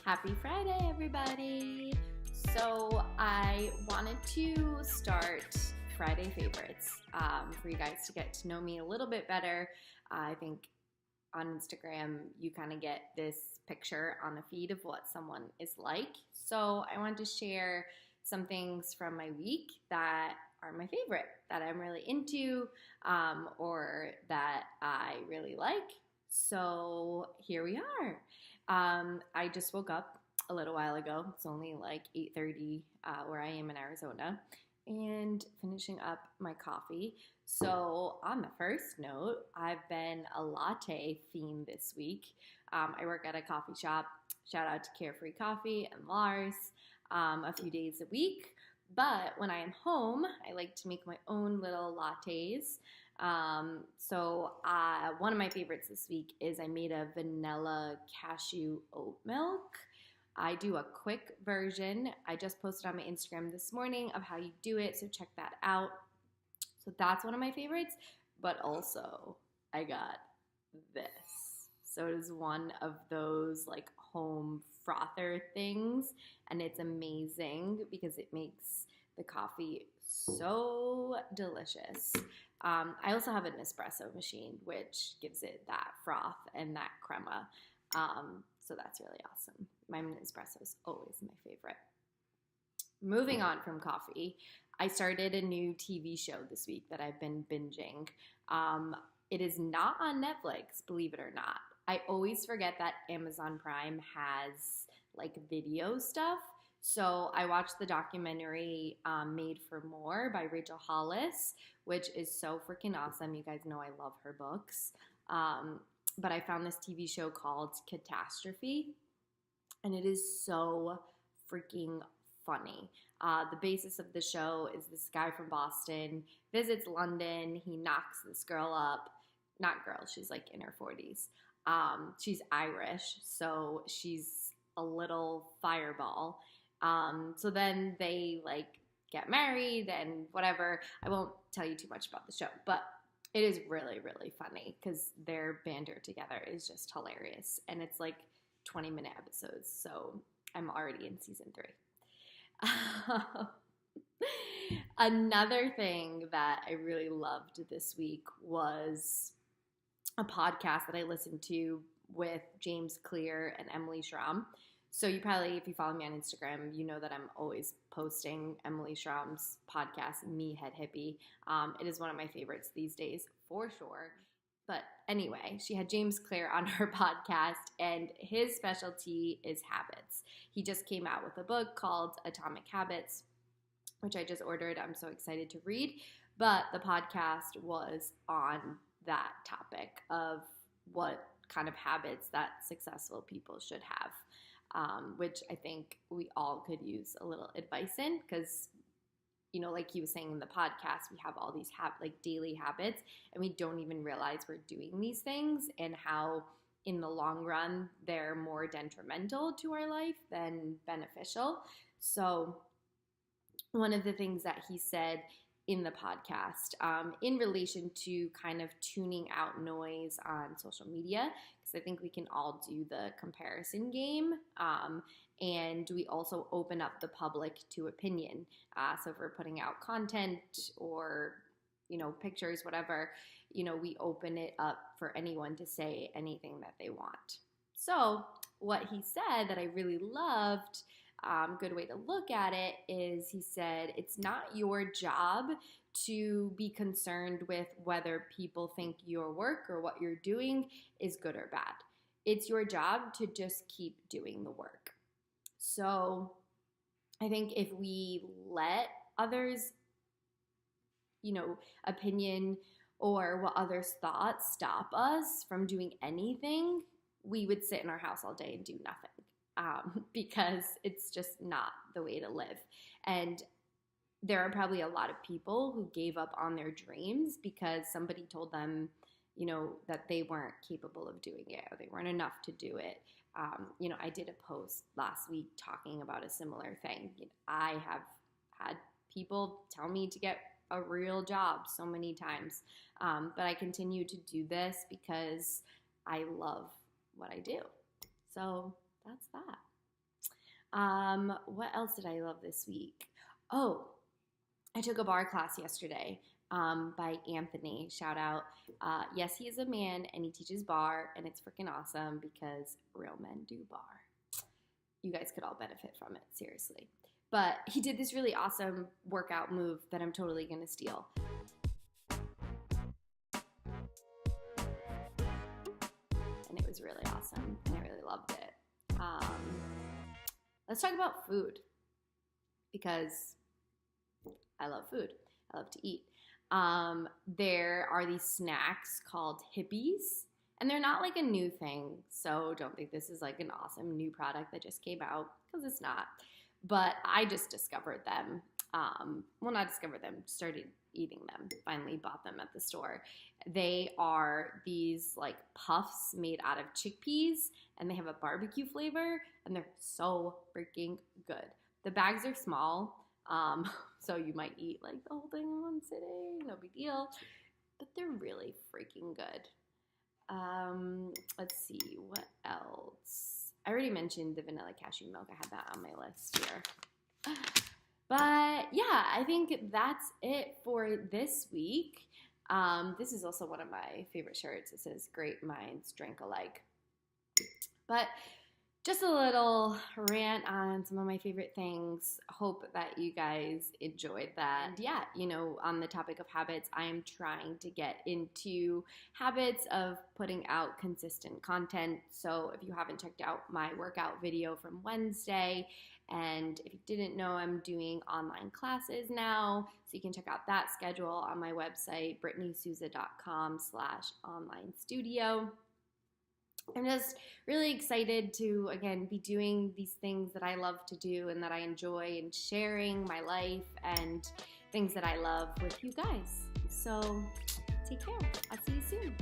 Happy Friday, everybody! So I wanted to start Friday favorites for you guys to get to know me a little bit better. I think on Instagram, you kind of get this picture on the feed of what someone is like. So I wanted to share some things from my week that are my favorite, that I'm really into, or that I really like. So here we are. I just woke up a little while ago. It's only like 8:30 where I am in Arizona, and finishing up my coffee. So on the first note, I've been a latte fiend this week. I work at a coffee shop. Shout out to Carefree Coffee and Lars a few days a week. But when I am home, I like to make my own little lattes. So one of my favorites this week is I made a vanilla cashew oat milk. I do a quick version. I just posted on my Instagram this morning of how you do it, so check that out. So that's one of my favorites, but also I got this. So it is one of those like home frother things, and it's amazing because it makes the coffee so delicious. I also have an espresso machine, which gives it that froth and that crema. So that's really awesome. My espresso is always my favorite. Moving on from coffee, I started a new TV show this week that I've been binging. It is not on Netflix, believe it or not. I always forget that Amazon Prime has like video stuff. So I watched the documentary Made for More by Rachel Hollis, which is so freaking awesome. You guys know I love her books. But I found this TV show called Catastrophe, and it is so freaking funny. The basis of the show is this guy from Boston visits London. He knocks this girl up. Not girl, she's like in her 40s. She's Irish, so she's a little fireball. So then they like get married and whatever. I won't tell you too much about the show, but it is really, really funny because their banter together is just hilarious. And it's like 20-minute episodes, so I'm already in season 3. Another thing that I really loved this week was a podcast that I listened to with James Clear and Emily Schramm. So you probably, if you follow me on Instagram, you know that I'm always posting Emily Schramm's podcast, Me Head Hippie. It is one of my favorites these days, for sure. But anyway, she had James Clear on her podcast, and his specialty is habits. He just came out with a book called Atomic Habits, which I just ordered. I'm so excited to read. But the podcast was on that topic of what kind of habits that successful people should have. Which I think we all could use a little advice in because, you know, like he was saying in the podcast, we have all these like daily habits and we don't even realize we're doing these things and how in the long run they're more detrimental to our life than beneficial. So one of the things that he said in the podcast in relation to kind of tuning out noise on social media, because I think we can all do the comparison game, and we also open up the public to opinion. So if we're putting out content or, you know, pictures, whatever, you know, we open it up for anyone to say anything that they want. So what he said that I really loved, good way to look at it, is he said it's not your job to be concerned with whether people think your work or what you're doing is good or bad. It's your job to just keep doing the work. So I think if we let others, you know, opinion or what others thought stop us from doing anything, we would sit in our house all day and do nothing. Because it's just not the way to live. And there are probably a lot of people who gave up on their dreams because somebody told them, you know, that they weren't capable of doing it or they weren't enough to do it. You know, I did a post last week talking about a similar thing. I have had people tell me to get a real job so many times, but I continue to do this because I love what I do. So that's that. What else did I love this week? Oh, I took a bar class yesterday by Anthony. Shout out. Yes, he is a man and he teaches bar, and it's freaking awesome because real men do bar. You guys could all benefit from it, seriously. But he did this really awesome workout move that I'm totally going to steal. And it was really awesome, and I really loved it. Let's talk about food, because I love food. I love to eat. There are these snacks called hippies, and they're not like a new thing, so don't think this is like an awesome new product that just came out, because it's not. But I just discovered them. Well, not discovered them, started eating them, finally bought them at the store. They are these like puffs made out of chickpeas, and they have a barbecue flavor, and they're so freaking good. The bags are small, so you might eat like the whole thing in one sitting, no big deal, but they're really freaking good. Let's see, what else? I already mentioned the vanilla cashew milk. I had that on my list here. But yeah, I think that's it for this week. This is also one of my favorite shirts. It says "Great minds drink alike." But just a little rant on some of my favorite things. Hope that you guys enjoyed that. And yeah, you know, on the topic of habits, I am trying to get into habits of putting out consistent content. So if you haven't checked out my workout video from Wednesday, and if you didn't know, I'm doing online classes now. So you can check out that schedule on my website, brittanySousa.com/online studio. I'm just really excited to, again, be doing these things that I love to do and that I enjoy, and sharing my life and things that I love with you guys. So take care. I'll see you soon.